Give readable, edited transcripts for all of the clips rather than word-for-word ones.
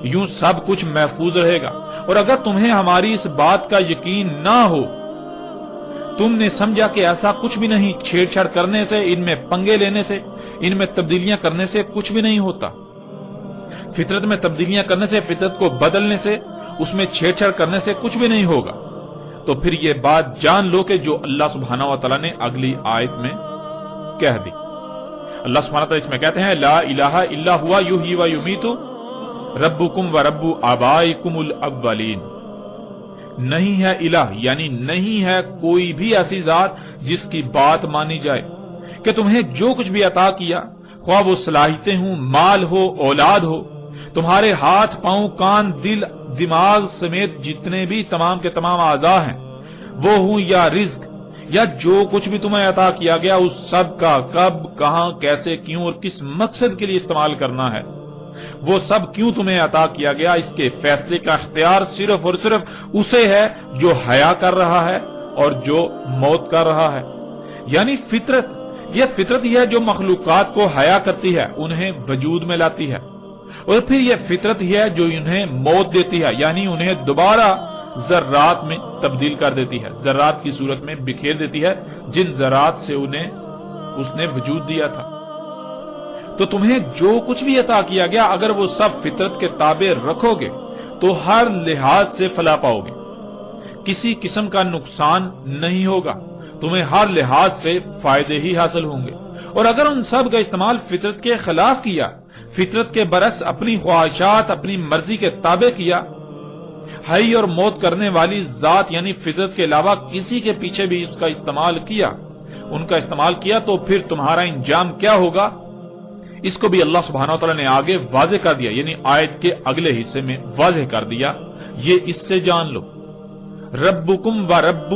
یوں سب کچھ محفوظ رہے گا۔ اور اگر تمہیں ہماری اس بات کا یقین نہ ہو، تم نے سمجھا کہ ایسا کچھ بھی نہیں، چھیڑ چھاڑ کرنے سے، ان میں پنگے لینے سے، ان میں تبدیلیاں کرنے سے کچھ بھی نہیں ہوتا۔ فطرت میں تبدیلیاں کرنے سے، فطرت کو بدلنے سے، اس میں چھیڑ چھاڑ کرنے سے کچھ بھی نہیں ہوگا۔ تو پھر یہ بات جان لو کہ جو اللہ سبحانہ و تعالیٰ نے اگلی آیت میں کہہ دی۔ اللہ سبحانہ و تعالیٰ اس میں کہتے ہیں لا الہ الا ہوا یحیی و یمیت ربکم و رب آبائکم الاولین۔ نہیں ہے الہ، یعنی نہیں ہے کوئی بھی ایسی ذات جس کی بات مانی جائے کہ تمہیں جو کچھ بھی عطا کیا، خواہ وہ صلاحیتیں ہوں، مال ہو، اولاد ہو، تمہارے ہاتھ، پاؤں، کان، دل، دماغ سمیت جتنے بھی تمام کے تمام اعضاء ہیں وہ ہوں، یا رزق، یا جو کچھ بھی تمہیں عطا کیا گیا، اس سب کا کب، کہاں، کیسے، کیوں اور کس مقصد کے لیے استعمال کرنا ہے، وہ سب کیوں تمہیں عطا کیا گیا، اس کے فیصلے کا اختیار صرف اور صرف اسے ہے جو حیا کر رہا ہے اور جو موت کر رہا ہے۔ یعنی فطرت، یہ فطرت ہی ہے جو مخلوقات کو حیا کرتی ہے، انہیں وجود میں لاتی ہے، اور پھر یہ فطرت ہی ہے جو انہیں موت دیتی ہے، یعنی انہیں دوبارہ ذرات میں تبدیل کر دیتی ہے، ذرات کی صورت میں بکھیر دیتی ہے جن ذرات سے انہیں اس نے وجود دیا تھا۔ تو تمہیں جو کچھ بھی عطا کیا گیا، اگر وہ سب فطرت کے تابع رکھو گے تو ہر لحاظ سے فلاح پاؤ گے، کسی قسم کا نقصان نہیں ہوگا، تمہیں ہر لحاظ سے فائدے ہی حاصل ہوں گے۔ اور اگر ان سب کا استعمال فطرت کے خلاف کیا، فطرت کے برعکس اپنی خواہشات، اپنی مرضی کے تابع کیا، حی اور موت کرنے والی ذات یعنی فطرت کے علاوہ کسی کے پیچھے بھی اس کا استعمال کیا، ان کا استعمال کیا، تو پھر تمہارا انجام کیا ہوگا، اس کو بھی اللہ سبحانہ وتعالی نے آگے واضح کر دیا، یعنی آیت کے اگلے حصے میں واضح کر دیا۔ یہ اس سے جان لو، ربکم و رب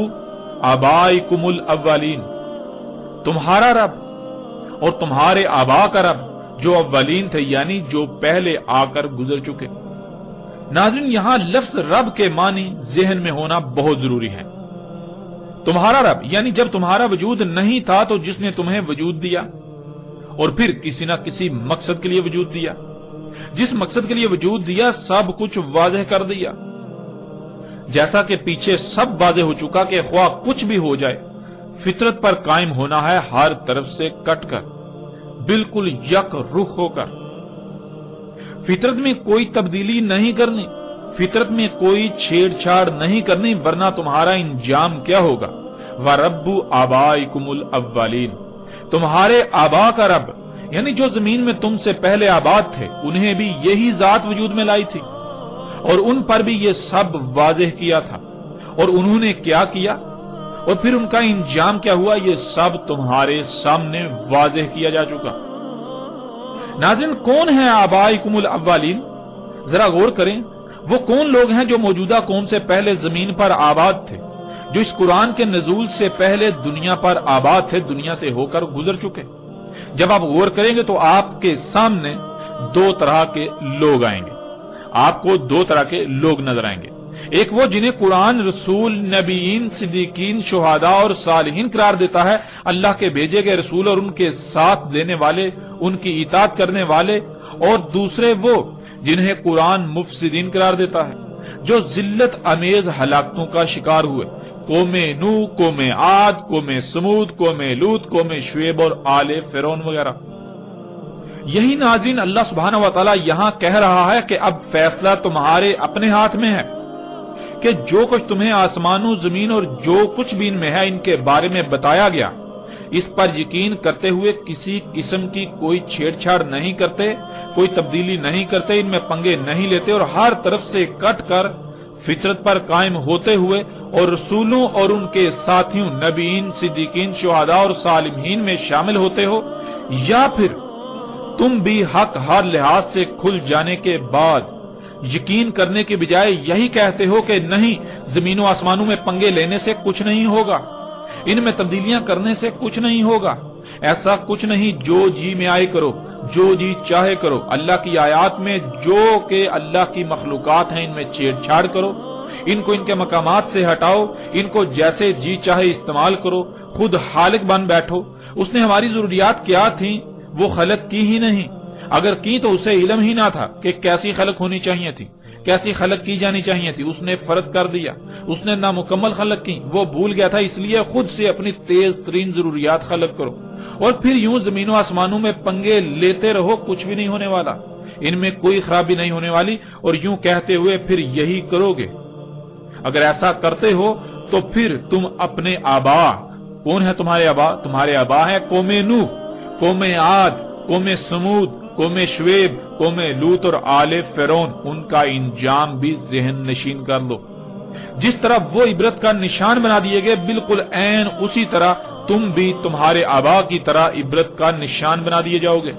آبائکم الاولین، تمہارا رب اور تمہارے آبا کا رب جو اولین تھے، یعنی جو پہلے آ کر گزر چکے۔ ناظرین، یہاں لفظ رب کے معنی ذہن میں ہونا بہت ضروری ہے۔ تمہارا رب یعنی جب تمہارا وجود نہیں تھا تو جس نے تمہیں وجود دیا، اور پھر کسی نہ کسی مقصد کے لیے وجود دیا، جس مقصد کے لیے وجود دیا سب کچھ واضح کر دیا، جیسا کہ پیچھے سب واضح ہو چکا کہ خواہ کچھ بھی ہو جائے، فطرت پر قائم ہونا ہے ہر طرف سے کٹ کر، بالکل یک رخ ہو کر، فطرت میں کوئی تبدیلی نہیں کرنی، فطرت میں کوئی چھیڑ چھاڑ نہیں کرنی، ورنہ تمہارا انجام کیا ہوگا، وَرَبُّ آبَائِكُمُ الْأَوَّلِينَ، تمہارے آبا کا رب یعنی جو زمین میں تم سے پہلے آباد تھے، انہیں بھی یہی ذات وجود میں لائی تھی، اور ان پر بھی یہ سب واضح کیا تھا، اور انہوں نے کیا کیا، اور پھر ان کا انجام کیا ہوا، یہ سب تمہارے سامنے واضح کیا جا چکا۔ ناظرین، کون ہیں آبائکم الاولین؟ ذرا غور کریں، وہ کون لوگ ہیں جو موجودہ قوم سے پہلے زمین پر آباد تھے، جو اس قرآن کے نزول سے پہلے دنیا پر آباد تھے، دنیا سے ہو کر گزر چکے۔ جب آپ غور کریں گے تو آپ کے سامنے دو طرح کے لوگ آئیں گے، آپ کو دو طرح کے لوگ نظر آئیں گے۔ ایک وہ جنہیں قرآن رسول، نبیین، صدیقین، شہداء اور صالحین قرار دیتا ہے، اللہ کے بھیجے گئے رسول اور ان کے ساتھ دینے والے، ان کی اطاعت کرنے والے، اور دوسرے وہ جنہیں قرآن مفسدین قرار دیتا ہے، جو ذلت امیز ہلاکتوں کا شکار ہوئے، قوم نوح، قوم عاد، قوم سمود، قوم لوط، قوم شعیب اور آل فرعون وغیرہ۔ یہی ناظرین اللہ سبحانہ و تعالی یہاں کہہ رہا ہے کہ اب فیصلہ تمہارے اپنے ہاتھ میں ہے، کہ جو کچھ تمہیں آسمانوں، زمین اور جو کچھ بھی ان میں ہے ان کے بارے میں بتایا گیا، اس پر یقین کرتے ہوئے کسی قسم کی کوئی چھیڑ چھاڑ نہیں کرتے، کوئی تبدیلی نہیں کرتے، ان میں پنگے نہیں لیتے، اور ہر طرف سے کٹ کر فطرت پر قائم ہوتے ہوئے اور رسولوں اور ان کے ساتھیوں، نبیین، صدیقین، شہداء اور صالحین میں شامل ہوتے ہو، یا پھر تم بھی حق ہر لحاظ سے کھل جانے کے بعد یقین کرنے کے بجائے یہی کہتے ہو کہ نہیں، زمین و آسمانوں میں پنگے لینے سے کچھ نہیں ہوگا، ان میں تبدیلیاں کرنے سے کچھ نہیں ہوگا، ایسا کچھ نہیں، جو جی میں آئے کرو، جو جی چاہے کرو، اللہ کی آیات میں جو کہ اللہ کی مخلوقات ہیں ان میں چھیڑ چھاڑ کرو، ان کو ان کے مقامات سے ہٹاؤ، ان کو جیسے جی چاہے استعمال کرو، خود خالق بن بیٹھو۔ اس نے ہماری ضروریات کیا تھیں وہ خلق کی ہی نہیں، اگر کی تو اسے علم ہی نہ تھا کہ کیسی خلق ہونی چاہیے تھی، کیسی خلق کی جانی چاہیے تھی، اس نے فرض کر دیا، اس نے نامکمل خلق کی، وہ بھول گیا تھا، اس لیے خود سے اپنی تیز ترین ضروریات خلق کرو اور پھر یوں زمین و آسمانوں میں پنگے لیتے رہو، کچھ بھی نہیں ہونے والا، ان میں کوئی خرابی نہیں ہونے والی، اور یوں کہتے ہوئے پھر یہی کرو گے۔ اگر ایسا کرتے ہو تو پھر تم اپنے آبا، کون ہے تمہارے آبا؟ تمہارے آبا ہے قوم نوح، قوم عاد، قوم سمود، قوم شعیب، قوم لوط اور آل فرعون، ان کا انجام بھی ذہن نشین کر لو۔ جس طرح وہ عبرت کا نشان بنا دیے گئے، بالکل عین اسی طرح تم بھی تمہارے آبا کی طرح عبرت کا نشان بنا دیے جاؤ گے۔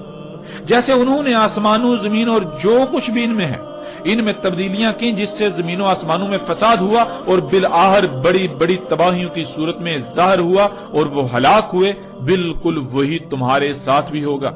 جیسے انہوں نے آسمانوں، زمین اور جو کچھ بھی ان میں ہے، ان میں تبدیلیاں کی، جس سے زمین و آسمانوں میں فساد ہوا اور بالآخر بڑی بڑی تباہیوں کی صورت میں ظاہر ہوا اور وہ ہلاک ہوئے، بالکل وہی تمہارے ساتھ بھی ہوگا۔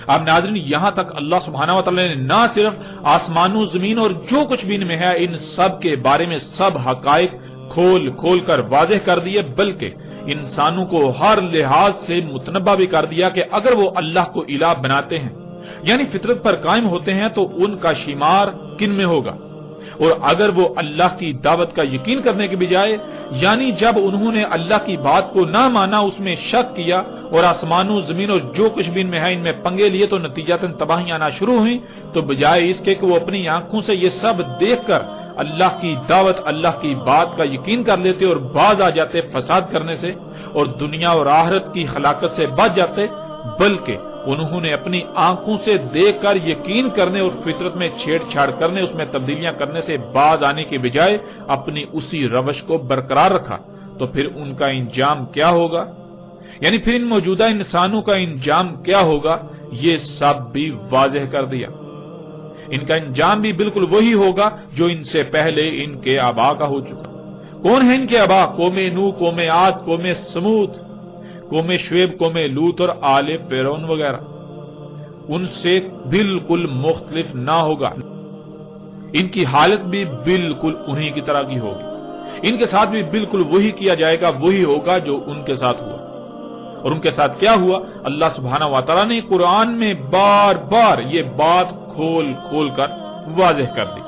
اب ناظرین، یہاں تک اللہ سبحانہ و تعالی نے نہ صرف آسمانوں، زمین اور جو کچھ بھی ان میں ہے، ان سب کے بارے میں سب حقائق کھول کھول کر واضح کر دیے، بلکہ انسانوں کو ہر لحاظ سے متنبہ بھی کر دیا کہ اگر وہ اللہ کو الہ بناتے ہیں، یعنی فطرت پر قائم ہوتے ہیں، تو ان کا شمار کن میں ہوگا، اور اگر وہ اللہ کی دعوت کا یقین کرنے کے بجائے، یعنی جب انہوں نے اللہ کی بات کو نہ مانا، اس میں شک کیا اور آسمانوں، زمین اور جو کچھ بھی ان میں ہے ان میں پنگے لیے، تو نتیجتاً تباہیاں آنا شروع ہوئیں، تو بجائے اس کے کہ وہ اپنی آنکھوں سے یہ سب دیکھ کر اللہ کی دعوت، اللہ کی بات کا یقین کر لیتے اور باز آ جاتے فساد کرنے سے اور دنیا اور آخرت کی ہلاکت سے بچ جاتے، بلکہ انہوں نے اپنی آنکھوں سے دیکھ کر یقین کرنے اور فطرت میں چھیڑ چھاڑ کرنے، اس میں تبدیلیاں کرنے سے باز آنے کے بجائے اپنی اسی روش کو برقرار رکھا، تو پھر ان کا انجام کیا ہوگا؟ یعنی پھر ان موجودہ انسانوں کا انجام کیا ہوگا؟ یہ سب بھی واضح کر دیا۔ ان کا انجام بھی بالکل وہی ہوگا جو ان سے پہلے ان کے آبا کا ہو چکا۔ کون ہے ان کے آبا؟ قوم نوح، قوم عاد، قوم سمود، قوم شعیب، قوم لوط اور آل فرعون وغیرہ۔ ان سے بالکل مختلف نہ ہوگا، ان کی حالت بھی بالکل انہی کی طرح کی ہوگی، ان کے ساتھ بھی بالکل وہی کیا جائے گا، وہی ہوگا جو ان کے ساتھ ہوا۔ اور ان کے ساتھ کیا ہوا؟ اللہ سبحانہ و تعالیٰ نے قرآن میں بار بار یہ بات کھول کھول کر واضح کر دی۔